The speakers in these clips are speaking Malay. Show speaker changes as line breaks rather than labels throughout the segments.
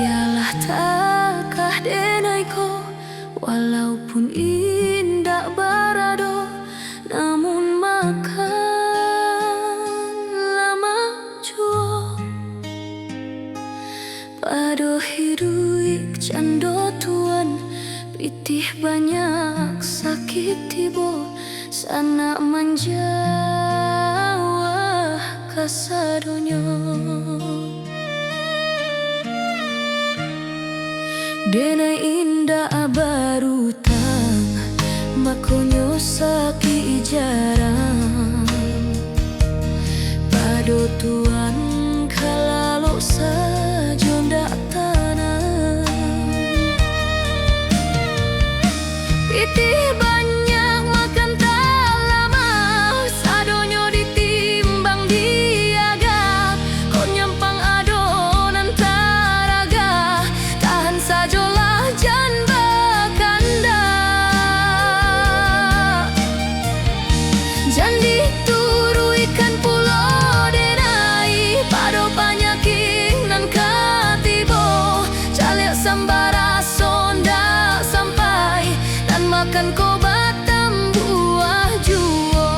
Biarlah takah denaiku, walaupun indah barado, namun makan lama juo. Pado hidup cando tuan, pitih banyak sakit tibo, sana manjawa kasadonyo. Denai indah abarutang, makonyo saki jarang. Pado tuan kalalo sajo ndak tanam. Pitih banyak makan tak lama, sadonyo ditimbang diagap. Kau nyampang adonan taraga, tahan sajolah jan bakanda. Jan dituruikan pulo denai, pado banyakin nan katibo. Jalek sambara sonda sampai, dan makan ko batam buah juo.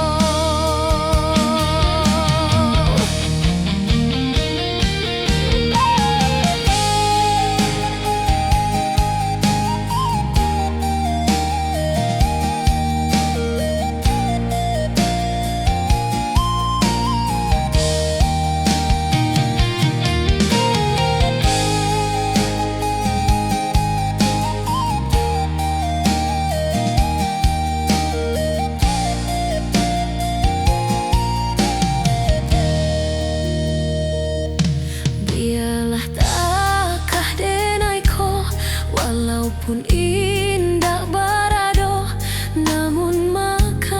Biarlah takah denaiku, walaupun indah barado, namun makan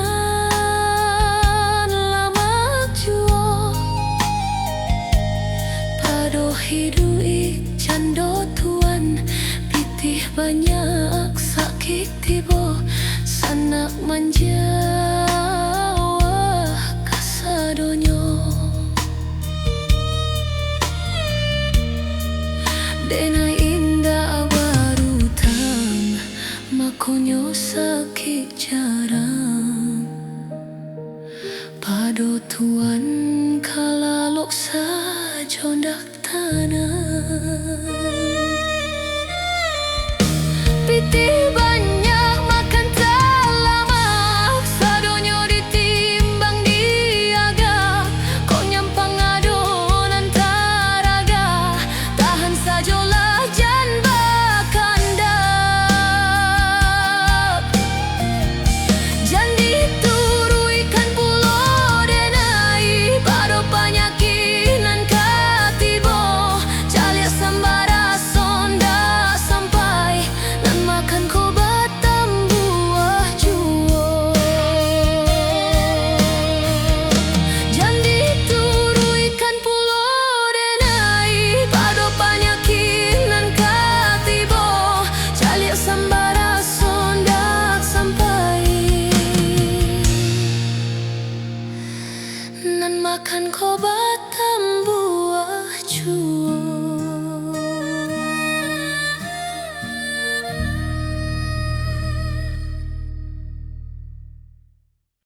lama juo. Pado hidup cando tuan, pitih banyak sakit tibo, sanak manjawa kasadonyo. Denai indah barutang, makonyo sakit jarang. Pado tuan kalalok sajo ndak tanam. Pitih